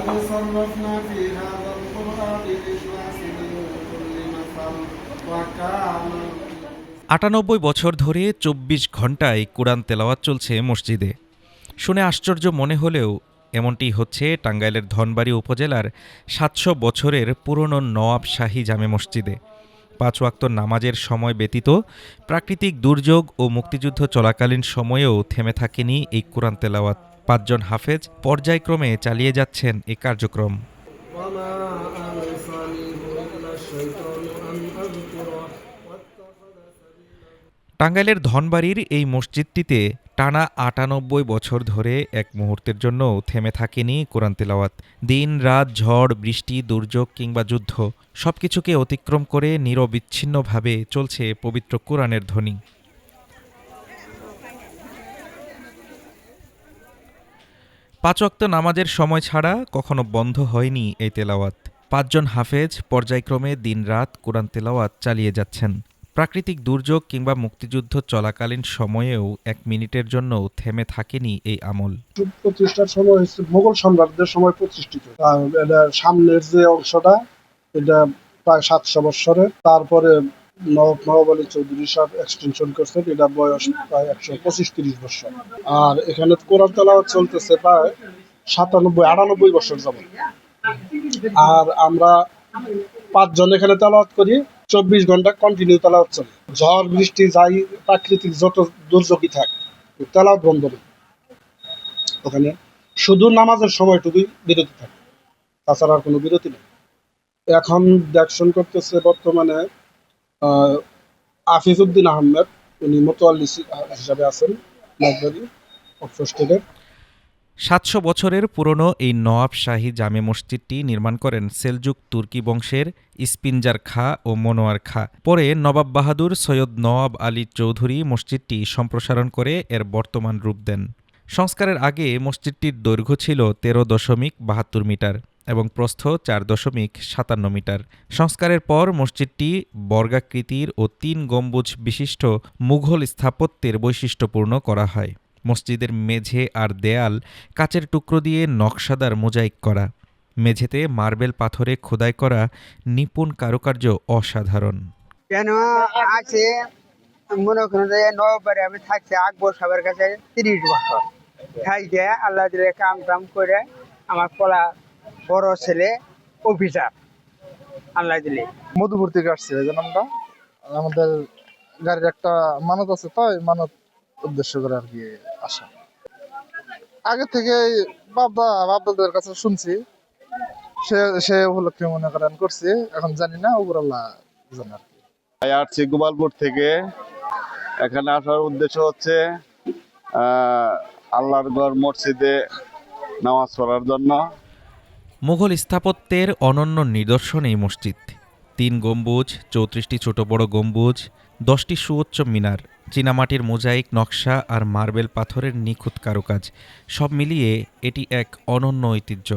وقد صرفنا في هذا القرآن للناس من كل مثل وكان ৯৮ বছর ধরে ২৪ ঘণ্টায় কোরআন তেলাওয়াত চলছে মসজিদে। শুনে আশ্চর্য মনে হলেও এমনটি হচ্ছে টাঙ্গাইলের ধনবাড়ী উপজেলার ৭০০ বছরের পুরনো নওয়াবশাহী জামে মসজিদে। ৫ ওয়াক্ত নামাজের সময় ব্যতীত প্রাকৃতিক দুর্যোগ ও মুক্তিযুদ্ধ চলাকালীন সময়েও থেমে থাকেনি এই কোরআন তেলাওয়াত। ৫ জন হাফেজ পর্যায়ক্রমে চালিয়ে যাচ্ছেন এ কার্যক্রম। وما أرسلني إلا الشيطان أن أذكره واتخذ سبيلا। টাঙ্গাইলের ধনবাড়ির এই মসজিদটিতে টানা ৯৮ বছর ধরে এক মুহূর্তের জন্যও থেমে থাকেনি কোরআন তেলাওয়াত। দিন রাত, ঝড় বৃষ্টি, দুর্যোগ কিংবা যুদ্ধ সবকিছুকে অতিক্রম করে নিরবিচ্ছিন্নভাবে চলছে পবিত্র কোরআনের ধ্বনি। ৫ ওয়াক্ত নামাজের সময় ছাড়া কখনো বন্ধ হয়নি এই তেলাওয়াত। ৫ জন হাফেজ পর্যায়ক্রমে দিনরাত কোরআন তেলাওয়াত চালিয়ে যাচ্ছেন। প্রাকৃতিক দুর্যোগ কিংবা মুক্তিযুদ্ধ চলাকালীন সময়েও ১ মিনিটের জন্যও থেমে থাকেনি এই আমল। প্রতিষ্ঠার সময় হচ্ছে মোগল সম্রাটদের সময় প্রতিষ্ঠিত। আর এটা সামনের যে অংশটা এটা প্রায় ৭০০ বৎসরের। তারপরে নবাব আলী চৌধুরী সাহেব এক্সটেনশন করছেন, এটা বয়স প্রায় ১২৫-৩০ বৎসর। আর এখানে কোরআন তেলাওয়াত চলতেছে প্রায় ৯৭-৯৮ বছর যাবত। আর আমরা ৫ জন এখানে তেলাওয়াত করি, ২৪ ঘন্টা কন্টিনিউ তেলাওয়াত চলে। ঝড় বৃষ্টি যাই প্রাকৃতিক যত দুর্যোগই থাক, তেলাওয়াত বন্ধ নেই। ওখানে শুধু নামাজের সময়টুকুই বিরতি থাকে, তাছাড়া আর কোনো বিরতি নেই। এখন দেখশন করতেছে বর্তমানে আফিজ উদ্দিন আহমেদ, উনি মোতোয়াল্লি হিসাবে আছেন লাইব্রেরি অফ স্টেটের। ৭০০ বছরের পুরনো এই নওয়াবশাহী জামে মসজিদটি নির্মাণ করেন সেলজুক তুর্কি বংশের ইস্পিনজার খাঁ ও মনোয়ার খাঁ। পরে নবাব বাহাদুর সৈয়দ নওয়াব আলী চৌধুরী মসজিদটি সম্প্রসারণ করে এর বর্তমান রূপ দেন। সংস্কারের আগে মসজিদটির দৈর্ঘ্য ছিল ১৩.৭২ মিটার এবং প্রস্থ ৪.৫৭ মিটার। সংস্কারের পর মসজিদটি বর্গাকৃতির ও ৩ গম্বুজ বিশিষ্ট মুঘল স্থাপত্যের বৈশিষ্ট্যপূর্ণ করা হয়। মসজিদের মেঝে আর দেয়াল কাচের টুকরো দিয়ে নকশাদার মোজাইক করা। মেঝেতে মার্বেল পাথরে খোদাই করা নিপুণ কারুকার্য অসাধারণ। কেন আছে মনে করেন যে নবাবে আমি থাকছি আকবর সাহেবের কাছে ৩০ বছর থাইকে আল্লাহ দিলে কাম টাম করে আমার পলা বড় ছেলে অফিসার আল্লাহ দিলে। মধুপুর থেকে আসছি এই নামটা। আমাদের গাড়ির একটা মানত আছে, তাই মানত উদ্দেশ্য করে আর কি আসা। আগে থেকে বাপদাদের কাছে শুনছি, সে উপলক্ষে মনে করেন করছি। এখন জানি না, উপর আল্লাহ জানে আর কি। আসছি গোপালপুর থেকে। এখানে আসার উদ্দেশ্য হচ্ছে আল্লাহর ঘর মসজিদে নামাজ পড়ার জন্য। মুঘল স্থাপত্যের অনন্য নিদর্শন এই মসজিদ। ৩ গম্বুজ, ৩৪টি ছোট বড় গম্বুজ, ১০টি সুউচ্চ মিনার, চীনামাটির মোজাইক নকশা আর মার্বেল পাথরের নিখুঁত কারুকাজ, সব মিলিয়ে এটি এক অনন্য ঐতিহ্য।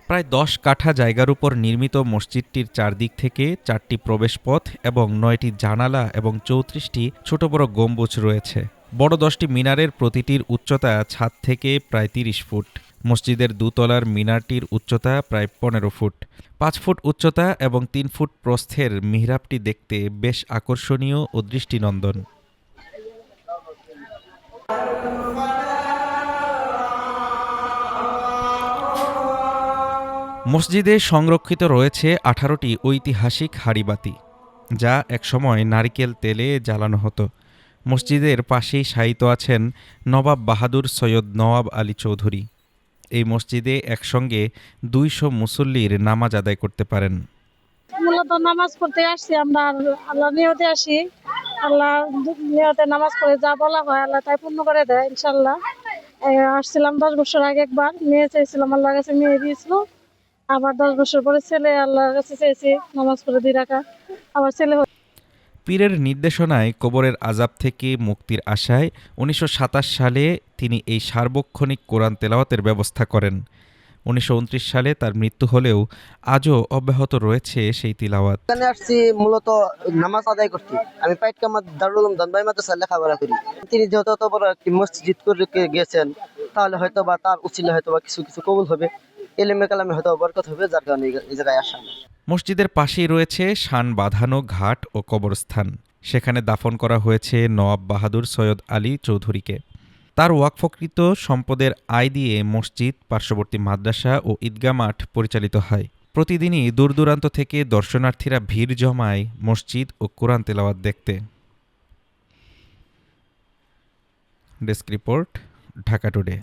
প্রায় ১০ কাঠা জায়গার উপর নির্মিত মসজিদটির চারদিক থেকে ৪টি প্রবেশপথ এবং ৯টি জানালা এবং ৩৪টি ছোট বড় গম্বুজ রয়েছে। বড় ১০টি মিনারের প্রতিটির উচ্চতা ছাদ থেকে প্রায় ৩০ ফুট। মসজিদের দুতলার মিনারটির উচ্চতা প্রায় ১৫ ফুট। ৫ ফুট উচ্চতা এবং ৩ ফুট প্রস্থের মিহরাবটি দেখতে বেশ আকর্ষণীয় ও দৃষ্টিনন্দন। মসজিদে সংরক্ষিত রয়েছে ১৮টি ঐতিহাসিক হাঁড়িবাতি, যা একসময় নারিকেল তেলে জ্বালানো হতো। মসজিদের পাশেই শায়িত আছেন নবাব বাহাদুর সৈয়দ নওয়াব আলী চৌধুরী। এই মসজিদে একসঙ্গে ২০০ মুসল্লির নামাজ আদায় করতে পারেন। মূলত নামাজ পড়তে আসছি আমরা, আল্লাহ নিয়তে আসি। আল্লাহ নিয়তে নামাজ পড়ে যা বলা হয় আল্লাহ তাই পূর্ণ করে দেয় ইনশাল্লাহ। আসছিলাম ১০ বছর আগে, একবার মেয়ে চাইছিলাম, আল্লাহর কাছে মেয়ে দিয়েছিল। আবার ১০ বছর পরে ছেলে, আল্লাহর কাছে চেয়েছি নামাজ পড়ে ২ রাকাত, আবার ছেলে। পীরের নির্দেশনায় কবরের আযাব থেকে মুক্তির আশায় ১৯২৭ সালে তিনি এই সার্বক্ষণিক কোরআন তেলাওয়াতের ব্যবস্থা করেন। ১৯২৯ সালে তার মৃত্যু হলেও আজও অব্যাহত রয়েছে সেই তিলাওয়াত। এখানে আসছি মূলত নামাজ আদায় করতে। আমি পাইটকামার দারুল উলুম ধনবাড়ী মাদ্রাসায় লেখাপড়া করি। তিনি যেহেতু এত বড় একটি মসজিদ করে গেছেন, তাহলে হয়তো বা তার উছিলা হয়তো বা কিছু কিছু কবুল হবে, এলেমে কালামে হয়তো বরকত হবে, যার কারণে এই জায়গায় আসা। মসজিদের পাশেই রয়েছে শান বাঁধানো ঘাট ও কবরস্থান। সেখানে দাফন করা হয়েছে নওয়াব বাহাদুর সৈয়দ আলী চৌধুরীকে। তার ওয়াকফকৃত সম্পদের আয় দিয়ে মসজিদ, পার্শ্ববর্তী মাদ্রাসা ও ঈদগাহ মাঠ পরিচালিত হয়। প্রতিদিনই দূরদূরান্ত থেকে দর্শনার্থীরা ভিড় জমায় মসজিদ ও কোরআন তেলাওয়াত দেখতে। Desk report, Dhaka today.